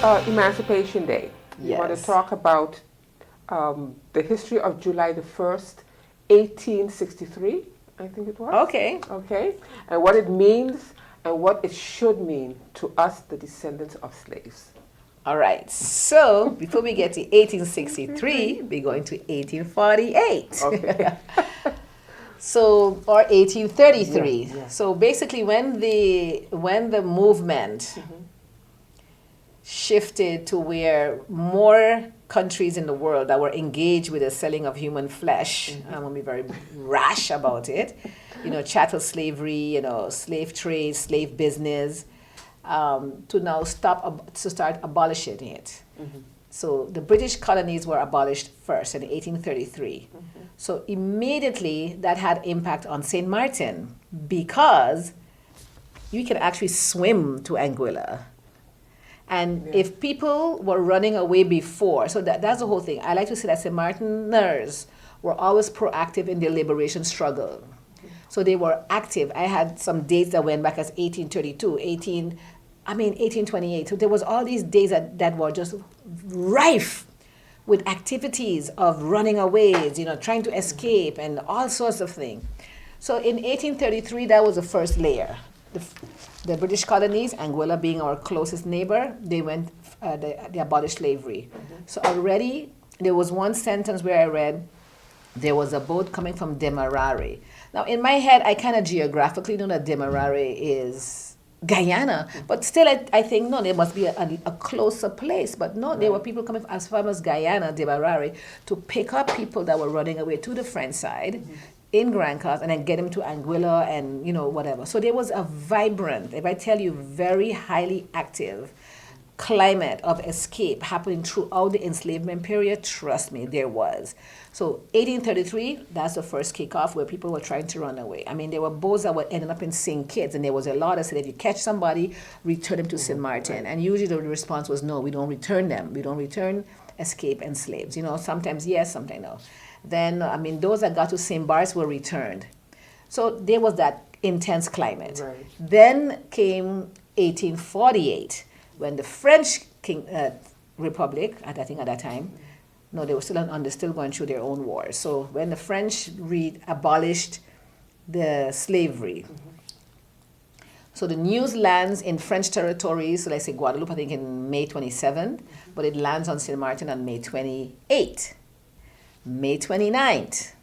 Emancipation Day. You want to Yes. talk about the history of July the 1st, 1863, I think it was. Okay. Okay. And what it means and what it should mean to us, the descendants of slaves. All right. So before we get to 1863, we're going to 1848. Okay. So or 1833. Yeah, yeah. So basically, when the movement shifted to where more countries in the world that were engaged with the selling of human flesh, I'm gonna be very rash about it. Chattel slavery, slave trade, slave business, to now to start abolishing it. So the British colonies were abolished first in 1833. So immediately that had impact on St. Martin because you can actually swim to Anguilla. And if people were running away before, so that's the whole thing. I like to say that St. Martiners were always proactive in their liberation struggle. So they were active. I had some dates that went back as 1832, 1828. So there was all these days that were just rife with activities of running away, trying to escape and all sorts of things. So in 1833, that was the first layer. The British colonies, Anguilla being our closest neighbor, they abolished slavery. So already there was one sentence where I read, there was a boat coming from Demerara. Now in my head, I kind of geographically know that Demerara is Guyana, but still I think, no, there must be a closer place. But no, there were people coming as far as Guyana, Demerara, to pick up people that were running away to the French side, in Grand Cas and then get him to Anguilla and whatever. So there was a vibrant, if I tell you, very highly active climate of escape happening throughout the enslavement period. Trust me, there was. So 1833, that's the first kickoff where people were trying to run away. I mean, there were boats that were ending up in St. Kitts, and there was a law that said if you catch somebody, return them to St. Martin. And usually the response was no, we don't return them. We don't return escape and slaves. Sometimes yes, sometimes no. Then, those that got to St. Bart's were returned. So there was that intense climate. Right. Then came 1848, when the French Republic, I think at that time, no, they were still going through their own wars. So when the French abolished the slavery, so the news lands in French territories, so let's say Guadeloupe, I think in May 27th, but it lands on St. Martin on May 28th. May 29th,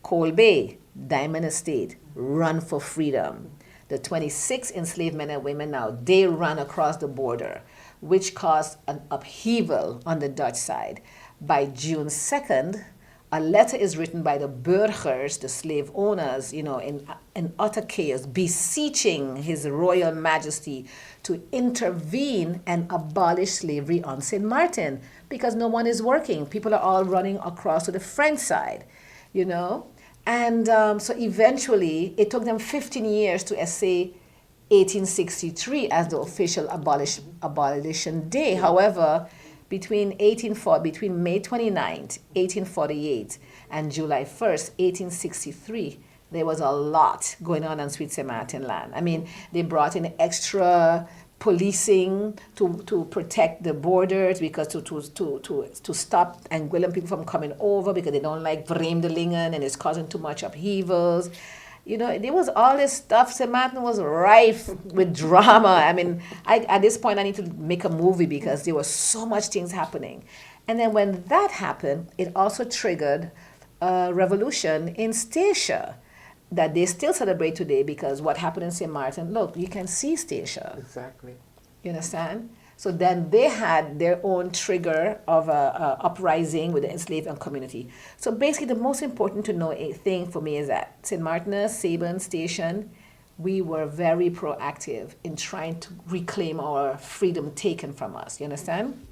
Coal Bay, Diamond Estate, run for freedom. The 26 enslaved men and women now, they run across the border, which caused an upheaval on the Dutch side. By June 2nd, a letter is written by the burghers, the slave owners, in utter chaos, beseeching His Royal Majesty to intervene and abolish slavery on St. Martin because no one is working. People are all running across to the French side, And so eventually, it took them 15 years to essay 1863 as the official abolition day. However, between May 29th, 1848, and July 1st, 1863, there was a lot going on Sweet St. Martin land. They brought in extra policing to protect the borders because to stop Anguillan people from coming over because they don't like vreemdelingen and it's causing too much upheavals. There was all this stuff. St. Martin was rife with drama. At this point, I need to make a movie because there was so much things happening. And then when that happened, it also triggered a revolution in Statia that they still celebrate today because what happened in St. Martin, look, you can see Statia. Exactly. You understand? So then they had their own trigger of a uprising with the enslaved community. So basically, the most important to know thing for me is that St. Martin's, Sabin Station, we were very proactive in trying to reclaim our freedom taken from us. You understand?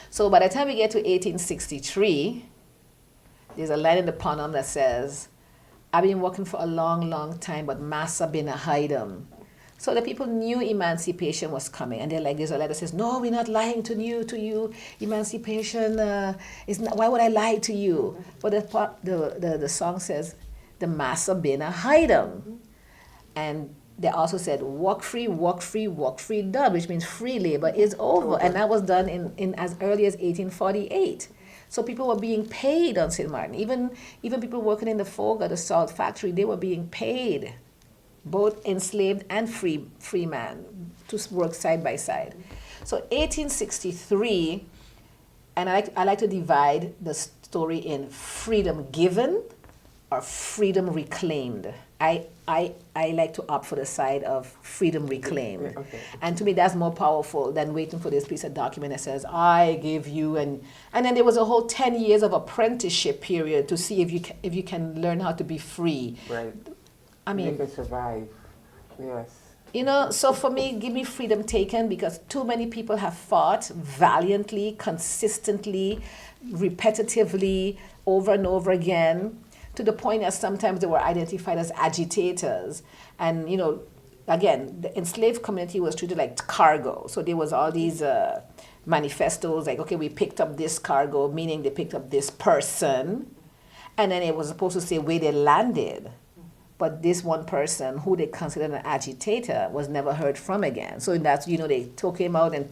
So by the time we get to 1863, there's a line in the poem that says, I've been working for a long, long time, but massa been a hide 'em. So the people knew emancipation was coming, and they're like, there's a letter that says, no, we're not lying to you. Emancipation is not. Why would I lie to you? But the song says, the massa been a hide 'em. And they also said walk free, done, which means free labor is over. And that was done in as early as 1848. So people were being paid on St. Martin. Even people working in the Foga, the salt factory, they were being paid, both enslaved and free man, to work side by side. So 1863, and I like to divide the story in freedom given or freedom reclaimed. I like to opt for the side of freedom reclaimed. Okay. And to me, that's more powerful than waiting for this piece of document that says, I give you, and then there was a whole 10 years of apprenticeship period to see if you can learn how to be free. Right. I mean, you can survive. Yes. you know, so for me, give me freedom taken, because too many people have fought valiantly, consistently, repetitively, over and over again, to the point that sometimes they were identified as agitators. And, you know, again, the enslaved community was treated like cargo. So there was all these manifestos like, okay, we picked up this cargo, meaning they picked up this person. And then it was supposed to say where they landed. But this one person, who they considered an agitator, was never heard from again. So that's, you know, they took him out and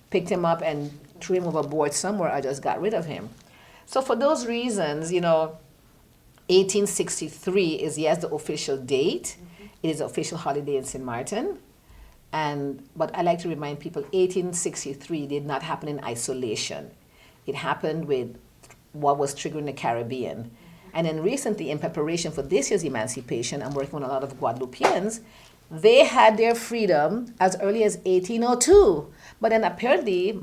picked him up and threw him overboard somewhere. I just got rid of him. So for those reasons, you know, 1863 is, yes, the official date. It is an official holiday in St. Martin. But I like to remind people, 1863 did not happen in isolation. It happened with what was triggering the Caribbean. And then recently, in preparation for this year's emancipation, I'm working with a lot of Guadeloupeans. They had their freedom as early as 1802. But then apparently,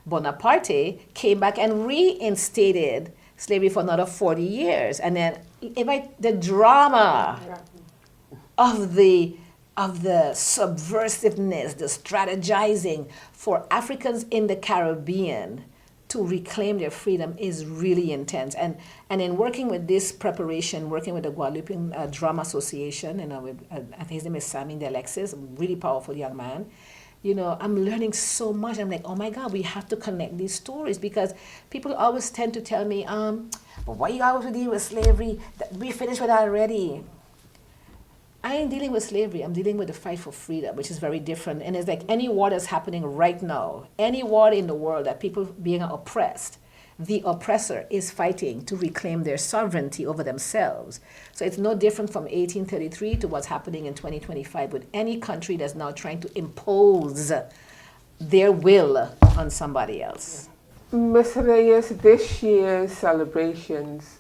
Bonaparte came back and reinstated slavery for another 40 years. And then the drama of the subversiveness, the strategizing for Africans in the Caribbean to reclaim their freedom is really intense. And in working with this preparation, working with the Guadeloupe Drama Association, and I think his name is Sammy Alexis, a really powerful young man, you know, I'm learning so much. I'm like, oh my God, we have to connect these stories, because people always tend to tell me, but why you always dealing with slavery? We finished with that already. I ain't dealing with slavery. I'm dealing with the fight for freedom, which is very different. And it's like any war that's happening right now, any war in the world that people being oppressed, the oppressor is fighting to reclaim their sovereignty over themselves. So it's no different from 1833 to what's happening in 2025 with any country that's now trying to impose their will on somebody else. Ms. Reyes, this year's celebrations,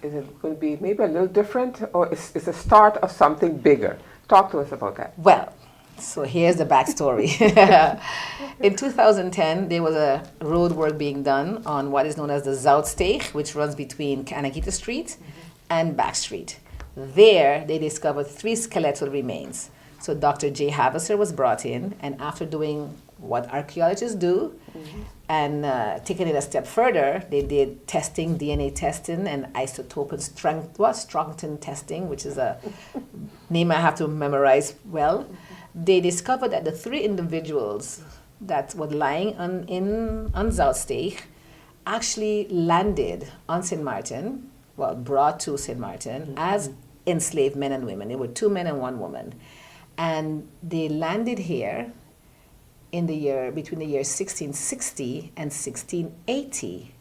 is it going to be maybe a little different, or is the start of something bigger? Talk to us about that. Well, so here's the backstory. In 2010, there was a road work being done on what is known as the Zoutsteeg, which runs between Kanakita Street and Back Street. There, they discovered 3 skeletal remains. So Dr. J. Havisser was brought in, and after doing what archaeologists do, and taking it a step further, they did testing, DNA testing, and isotope and Strongton testing, which is a name I have to memorize well. They discovered that the 3 individuals that were lying on Zoutsteeg actually landed on St. Martin, well, brought to St. Martin as enslaved men and women. There were 2 men and 1 woman. And they landed here in the year, between the year 1660 and 1680,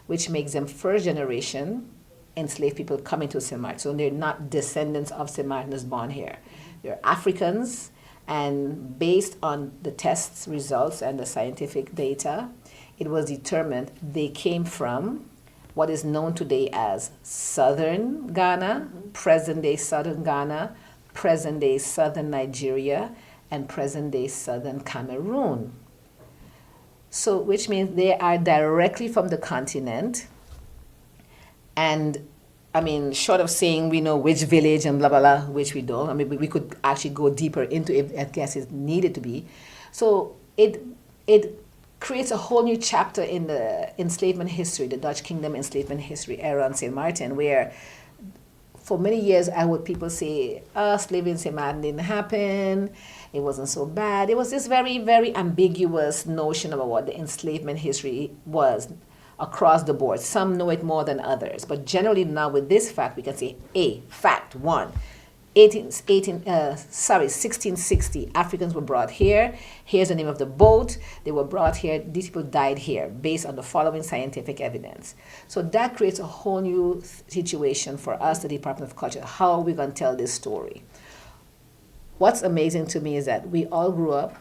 which makes them first generation enslaved people coming to St. Martin. So they're not descendants of St. Martin's born here. They're Africans, and based on the test results and the scientific data, it was determined they came from what is known today as southern Ghana, present-day southern Ghana, present-day southern Nigeria, and present-day southern Cameroon. So, which means they are directly from the continent. And, I mean, short of saying we know which village and blah, blah, blah, which we don't. I mean, we could actually go deeper into it, I guess it needed to be. So it creates a whole new chapter in the enslavement history, the Dutch Kingdom enslavement history era on St. Martin, where for many years I would people say, slavery in St. Martin didn't happen, it wasn't so bad. It was this very, very ambiguous notion about what the enslavement history was across the board. Some know it more than others. But generally now with this fact, we can say, fact 1, 1660, Africans were brought here. Here's the name of the boat. They were brought here. These people died here based on the following scientific evidence. So that creates a whole new situation for us, the Department of Culture. How are we going to tell this story? What's amazing to me is that we all grew up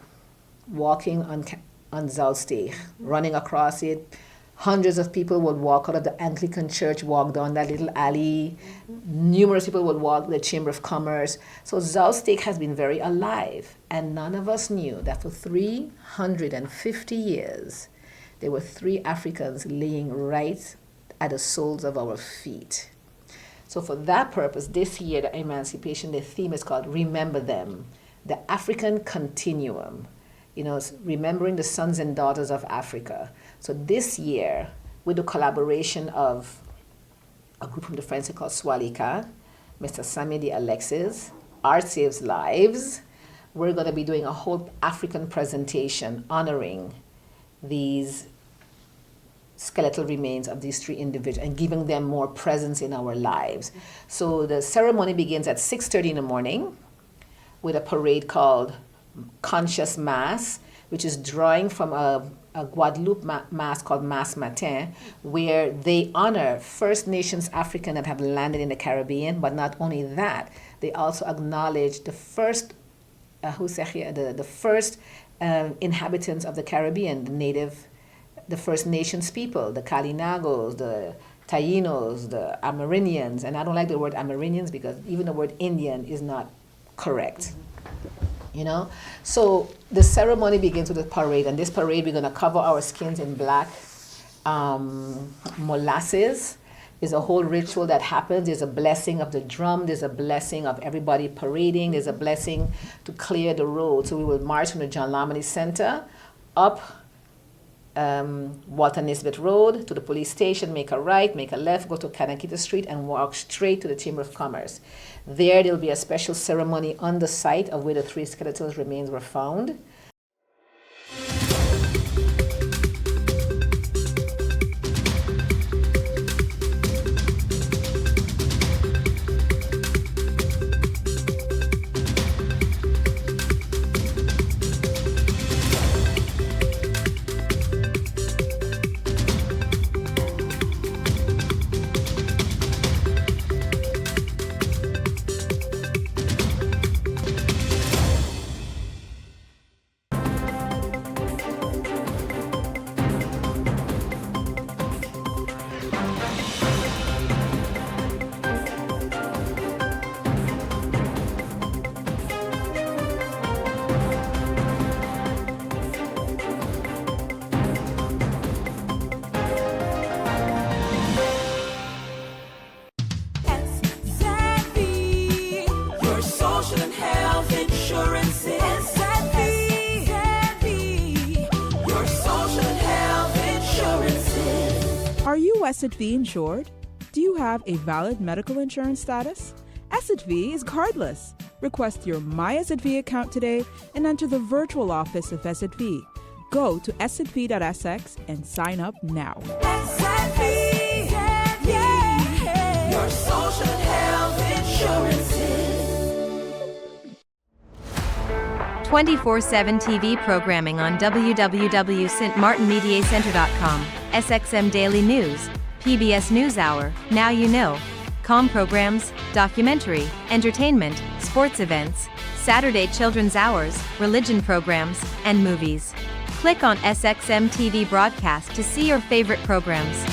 walking on Zuilsteeg, running across it. Hundreds of people would walk out of the Anglican church, walk down that little alley. Numerous people would walk the Chamber of Commerce. So Zuilsteeg has been very alive. And none of us knew that for 350 years, there were 3 Africans laying right at the soles of our feet. So for that purpose, this year, the Emancipation, the theme is called Remember Them, the African Continuum. You know, remembering the sons and daughters of Africa. So this year, with the collaboration of a group from the French called Swalika, Mr. Samedi Alexis, Art Saves Lives, we're going to be doing a whole African presentation honoring these skeletal remains of these 3 individuals and giving them more presence in our lives. So the ceremony begins at 6:30 in the morning with a parade called Conscious Mass, which is drawing from a Guadeloupe mass called Mass Matin, where they honor First Nations African that have landed in the Caribbean, but not only that, they also acknowledge the first, the first inhabitants of the Caribbean, the First Nations people, the Kalinagos, the Tainos, the Amerindians, and I don't like the word Amerindians because even the word Indian is not correct. You know, so the ceremony begins with a parade, and this parade we're going to cover our skins in black molasses. There's a whole ritual that happens. There's a blessing of the drum. There's a blessing of everybody parading. There's a blessing to clear the road. So we will march from the John Lamony Center up Walter Nisbet Road to the police station, make a right, make a left, go to Kanakita Street, and walk straight to the Chamber of Commerce. There will be a special ceremony on the site of where the 3 skeletal remains were found. Are you SXM insured? Do you have a valid medical insurance status? SXM is cardless. Request your My SXM account today and enter the virtual office of SXM. Go to sxv.sx and sign up now. SXM, yeah. Your social health insurances. 24/7 TV programming on www.stmartinmediacenter.com, SXM Daily News, PBS NewsHour, Now You Know, com programs, documentary, entertainment, sports events, Saturday children's hours, religion programs, and movies. Click on SXM TV broadcast to see your favorite programs.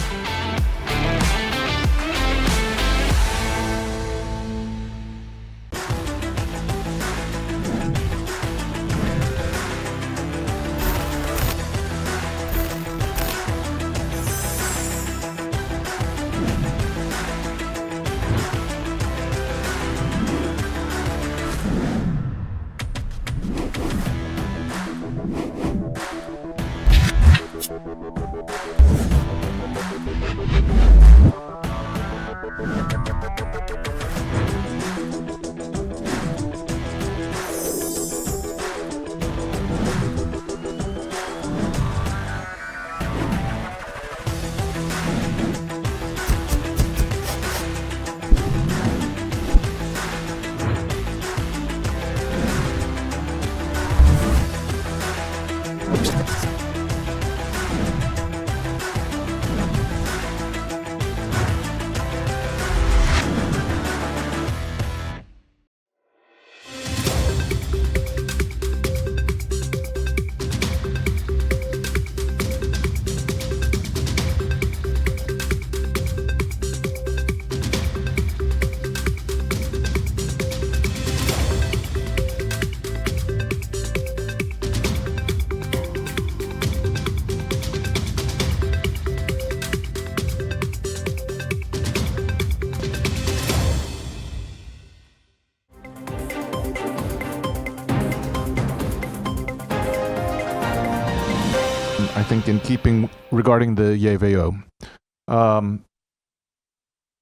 think, in keeping regarding the YVO.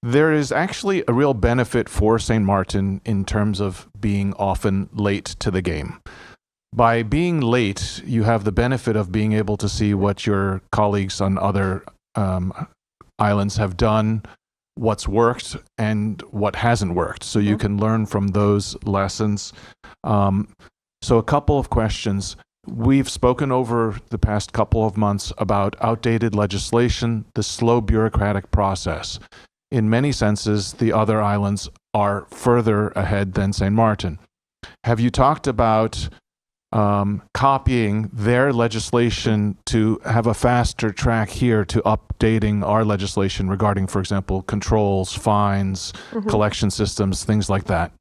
There is actually a real benefit for St. Martin in terms of being often late to the game. By being late, you have the benefit of being able to see what your colleagues on other islands have done, what's worked, and what hasn't worked. So you can learn from those lessons. So a couple of questions. We've spoken over the past couple of months about outdated legislation, the slow bureaucratic process. In many senses, the other islands are further ahead than St. Martin. Have you talked about copying their legislation to have a faster track here to updating our legislation regarding, for example, controls, fines, collection systems, things like that?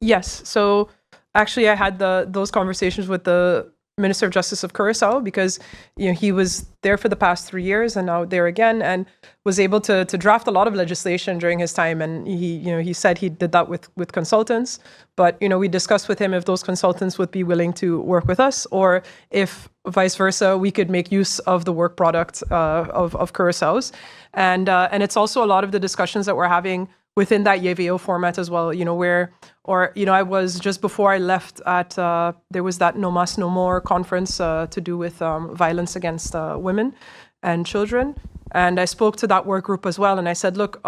Yes. So actually, I had those conversations with the Minister of Justice of Curacao, because he was there for the past 3 years and now there again, and was able to draft a lot of legislation during his time. And he said he did that with consultants. But we discussed with him if those consultants would be willing to work with us, or if vice versa, we could make use of the work product of Curacao's. And it's also a lot of the discussions that we're having within that YVO format as well, I was just before I left at, there was that No Mas No More conference to do with violence against women and children. And I spoke to that work group as well. And I said, look,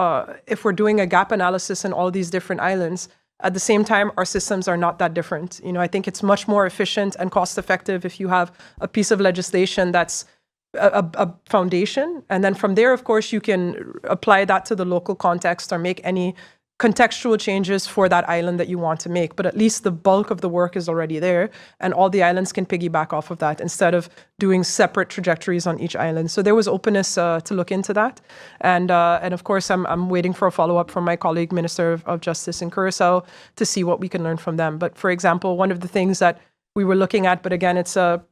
if we're doing a gap analysis in all these different islands, at the same time, our systems are not that different. I think it's much more efficient and cost effective if you have a piece of legislation that's a foundation. And then from there, of course, you can apply that to the local context or make any contextual changes for that island that you want to make. But at least the bulk of the work is already there, and all the islands can piggyback off of that instead of doing separate trajectories on each island. So there was openness to look into that. And of course, I'm waiting for a follow-up from my colleague, Minister of Justice in Curaçao, to see what we can learn from them. But for example, one of the things that we were looking at, but again, it's a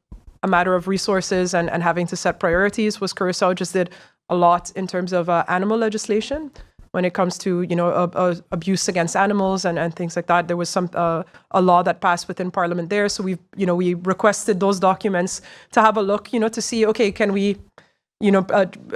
matter of resources and having to set priorities, was Curaçao just did a lot in terms of animal legislation when it comes to abuse against animals and things like that. There was a law that passed within Parliament there, so we requested those documents to have a look, to see, okay, can we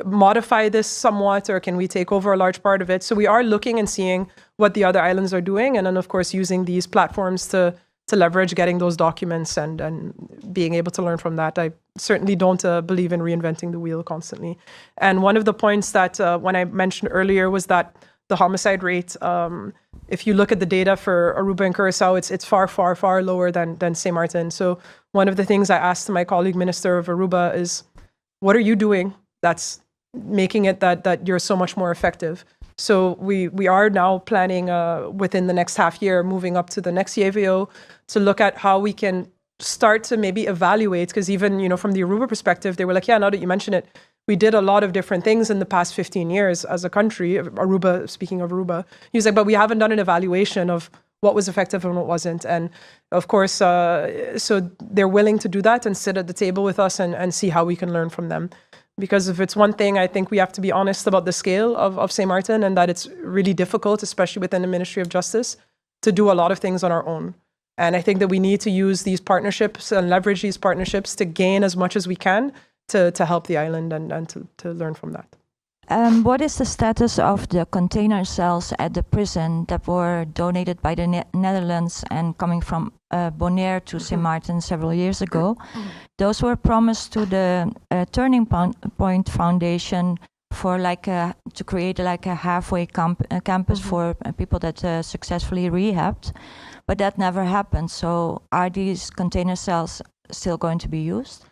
modify this somewhat, or can we take over a large part of it? So we are looking and seeing what the other islands are doing, and then of course using these platforms to leverage getting those documents and being able to learn from that. I certainly don't believe in reinventing the wheel constantly. And one of the points that when I mentioned earlier was that the homicide rate, if you look at the data for Aruba and Curaçao, it's far, far, far lower than St. Martin. So one of the things I asked my colleague Minister of Aruba is, what are you doing that's making it that you're so much more effective? So we are now planning within the next half year, moving up to the next YVO, to look at how we can start to maybe evaluate, because even, from the Aruba perspective, they were like, yeah, now that you mention it, we did a lot of different things in the past 15 years as a country, Aruba, speaking of Aruba. He was like, but we haven't done an evaluation of what was effective and what wasn't. And of course, so they're willing to do that and sit at the table with us and see how we can learn from them. Because if it's one thing, I think we have to be honest about the scale of St. Martin, and that it's really difficult, especially within the Ministry of Justice, to do a lot of things on our own. And I think that we need to use these partnerships and leverage these partnerships to gain as much as we can to help the island and to learn from that. What is the status of the container cells at the prison that were donated by the Netherlands and coming from Bonaire to St. Martin several years ago? Those were promised to the Turning Point Foundation for to create a halfway campus for people that successfully rehabbed, but that never happened. So are these container cells still going to be used?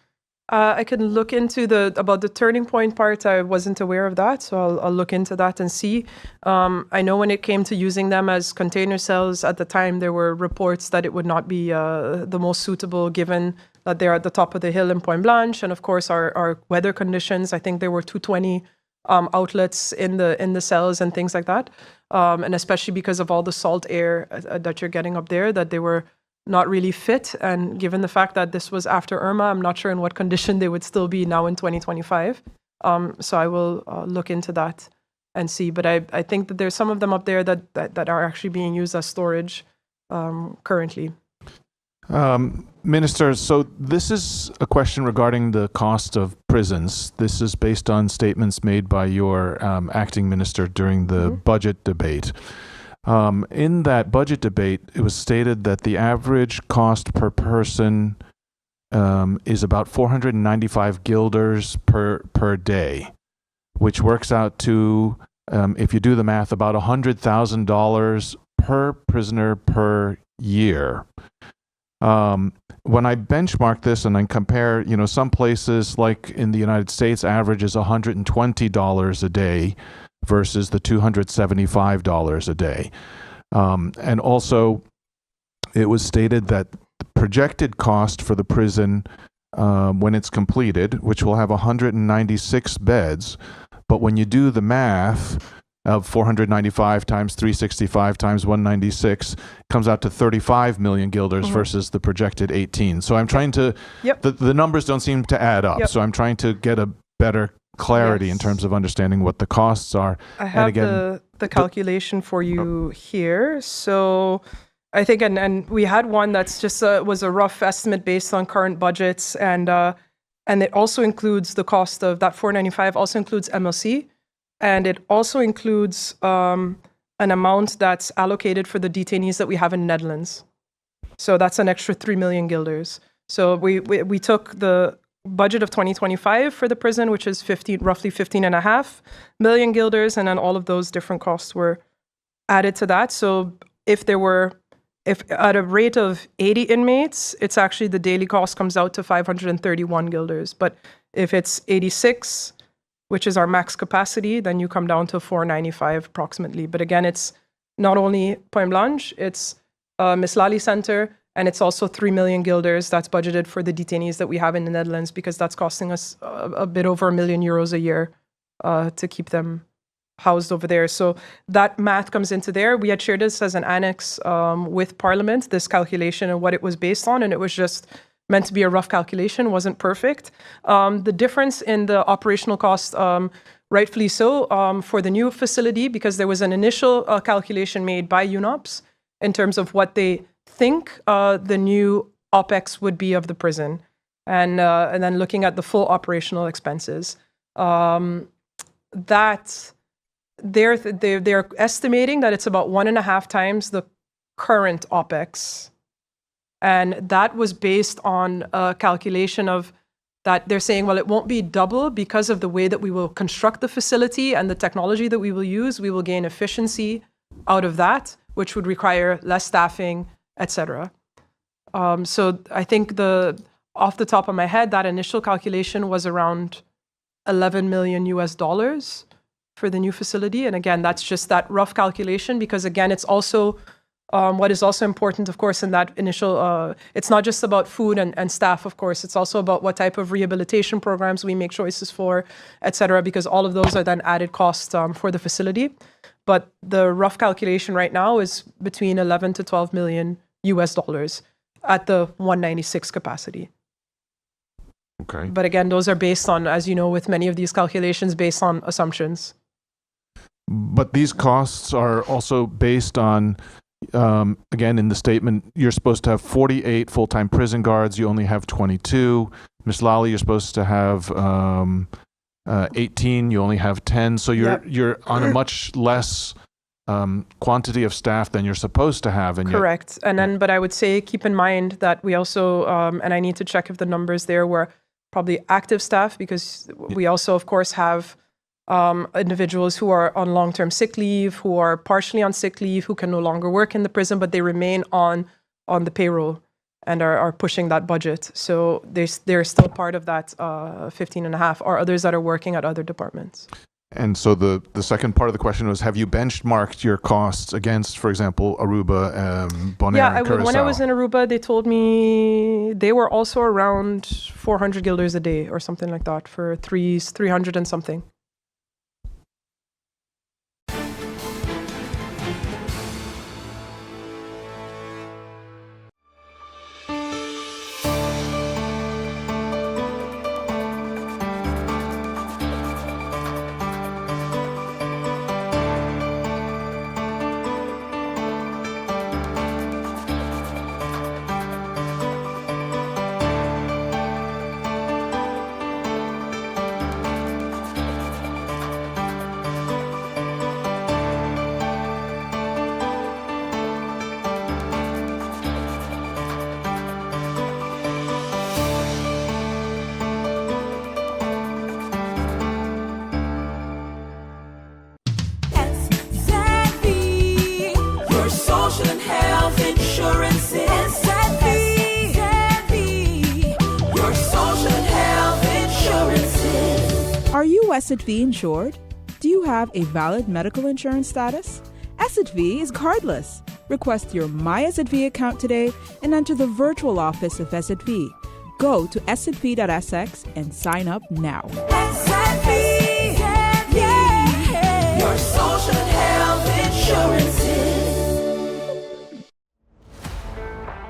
I can look into about the Turning Point part. I wasn't aware of that, so I'll look into that and see. I know when it came to using them as container cells at the time, there were reports that it would not be the most suitable, given that they're at the top of the hill in Point Blanche, and of course our weather conditions. I think there were 220 outlets in the cells and things like that, and especially because of all the salt air that you're getting up there, that they were not really fit. And given the fact that this was after Irma, I'm not sure in what condition they would still be now in 2025. So I will look into that and see. But I think that there's some of them up there that are actually being used as storage currently. Minister, so this is a question regarding the cost of prisons. This is based on statements made by your acting minister during the budget debate. In that budget debate, it was stated that the average cost per person is about 495 guilders per day, which works out to, if you do the math, about $100,000 per prisoner per year. When I benchmark this and I compare, some places like in the United States average is $120 a day versus the $275 a day. And also, it was stated that the projected cost for the prison when it's completed, which will have 196 beds, but when you do the math of 495 times 365 times 196, comes out to 35 million guilders versus the projected 18. So I'm trying to, the numbers don't seem to add up. So I'm trying to get a better clarity in terms of understanding what the costs are. I have the calculation for you here. So I think, and we had one that's just was a rough estimate based on current budgets, and it also includes the cost of that 495 also includes MLC. And it also includes an amount that's allocated for the detainees that we have in Netherlands. So that's an extra 3 million guilders. So we took the budget of 2025 for the prison, which is roughly 15.5 million guilders, and then all of those different costs were added to that. So if at a rate of 80 inmates, it's actually the daily cost comes out to 531 guilders. But if it's 86, which is our max capacity, then you come down to 495 approximately. But again, it's not only Point Blanche, it's Miss Lally Center, and it's also 3 million guilders that's budgeted for the detainees that we have in the Netherlands, because that's costing us a bit over €1 million a year to keep them housed over there. So that math comes into there. We had shared this as an annex with Parliament, this calculation and what it was based on, and it was just meant to be a rough calculation, wasn't perfect. The difference in the operational cost, rightfully so, for the new facility, because there was an initial calculation made by UNOPS in terms of what they think the new OPEX would be of the prison, and then looking at the full operational expenses. That they're estimating that it's about 1.5 times the current OPEX. And that was based on a calculation of that they're saying, well, it won't be double because of the way that we will construct the facility and the technology that we will use. We will gain efficiency out of that, which would require less staffing, etc. So I think off the top of my head, that initial calculation was around $11 million for the new facility. And again, that's just that rough calculation, because again, it's also what is also important, of course, in that initial, it's not just about food and staff, of course. It's also about what type of rehabilitation programs we make choices for, et cetera, because all of those are then added costs for the facility. But the rough calculation right now is between 11 to 12 million US dollars at the 196 capacity. Okay. But again, those are based on, as you know, with many of these calculations, based on assumptions. But these costs are also based on, again, in the statement, you're supposed to have 48 full-time prison guards. You only have 22. Miss Lally, you're supposed to have 18. You only have 10. So you're on a much less quantity of staff than you're supposed to have. And correct. And then, but I would say, keep in mind that we also, and I need to check if the numbers there were probably active staff, because we also, of course, have individuals who are on long-term sick leave, who are partially on sick leave, who can no longer work in the prison, but they remain on the payroll and are pushing that budget. So they're still part of that 15.5, or others that are working at other departments. And so the second part of the question was, have you benchmarked your costs against, for example, Aruba, Bonaire, and Curaçao? When I was in Aruba, they told me they were also around 400 guilders a day or something like that for 300 and something. SXV insured? Do you have a valid medical insurance status? SXV is cardless. Request your My SXV account today and enter the virtual office of SXV. Go to sxv.sx and sign up now. SXV, yeah, your social health insurances.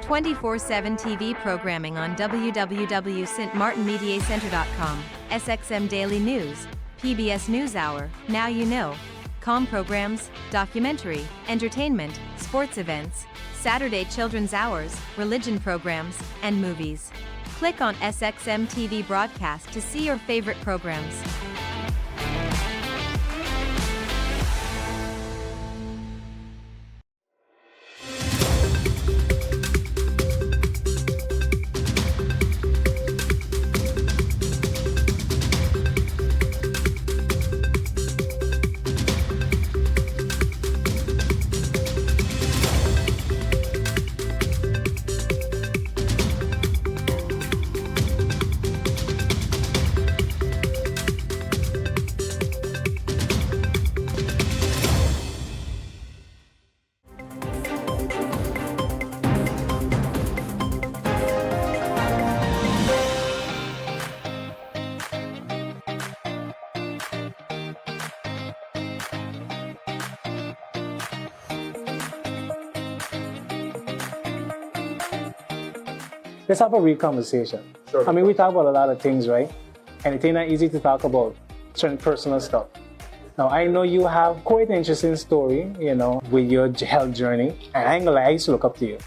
24/7 TV programming on www.stmartinmediacenter.com, SXM Daily News, PBS NewsHour, Now You Know, com programs, documentary, entertainment, sports events, Saturday children's hours, religion programs, and movies. Click on SXM TV broadcast to see your favorite programs. Let's have a real conversation. Sure. I mean, we talk about a lot of things, right? And it's not easy to talk about certain personal stuff. Now, I know you have quite an interesting story, you know, with your health journey. And I ain't gonna lie, I used to look up to you.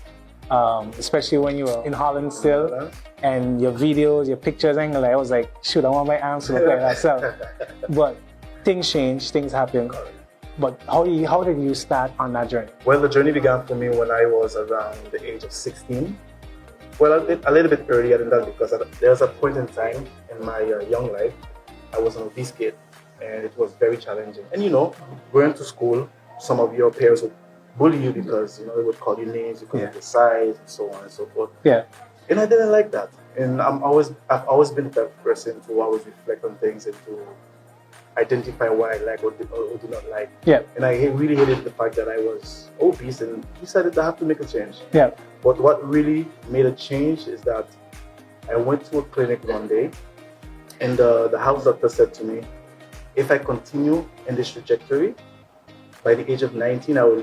Especially when you were in Holland still. And your videos, your pictures, I ain't gonna lie, I was like, shoot, I want my arms to look like myself. But things change, things happen. But how did you start on that journey? Well, the journey began for me when I was around the age of 16. Well, a little bit earlier than that, because there was a point in time in my young life, I was an obese kid, and it was very challenging. And you know, going to school, some of your peers would bully you because, you know, they would call you names because of your size and so on and so forth. Yeah. And I didn't like that. And I've always been the type of person to always reflect on things and to identify what I like or do not like. Yeah. And I really hated the fact that I was obese and decided I have to make a change. Yeah. But what really made a change is that I went to a clinic one day, and the house doctor said to me, if I continue in this trajectory, by the age of 19, I will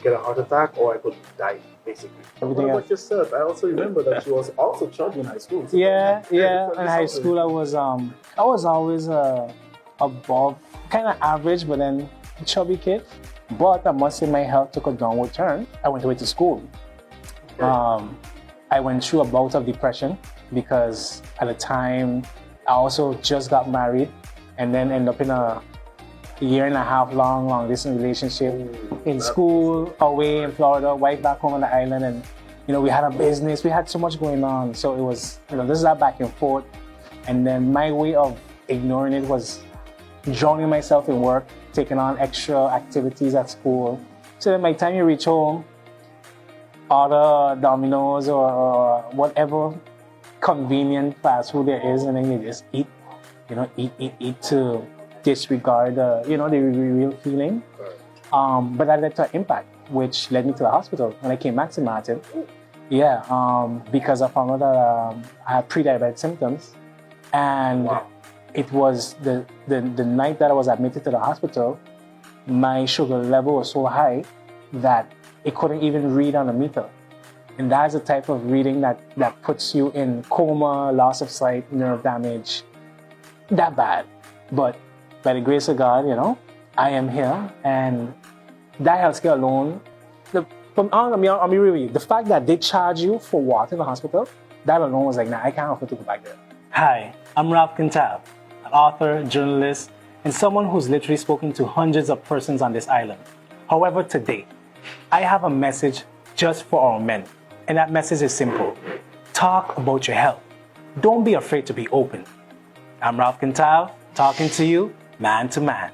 get a heart attack, or I could die, basically. What about yourself? I also remember that you was also chubby in high school. So Yeah. In high school, I was always above, kind of average, but then chubby kid. But I must say my health took a downward turn. I went away to school. I went through a bout of depression because at the time I also just got married and then ended up in a year and a half long distance relationship in school, away in Florida, wife back home on the island, and you know, we had a business, we had so much going on. So it was, you know, this is that back and forth. And then my way of ignoring it was drowning myself in work, taking on extra activities at school. So then by the time you reach home, order Domino's or whatever convenient fast food there is, and then you just eat, you know, eat to disregard, you know, the real feeling. But that led to an impact, which led me to the hospital when I came back to Martin. Because I found out that I had pre-diabetic symptoms, and it was the night that I was admitted to the hospital, my sugar level was so high that it couldn't even read on a meter. And that's the type of reading that puts you in coma, loss of sight, nerve damage, that bad. But by the grace of God, you know, I am here, and that healthcare alone, I'll be real with you, the fact that they charge you for water in the hospital, that alone was like, nah, I can't afford to go back there. Hi, I'm Ralph Quintal, an author, journalist, and someone who's literally spoken to hundreds of persons on this island. However, today, I have a message just for our men, and that message is simple. Talk about your health. Don't be afraid to be open. I'm Ralph Quintal, talking to you man to man.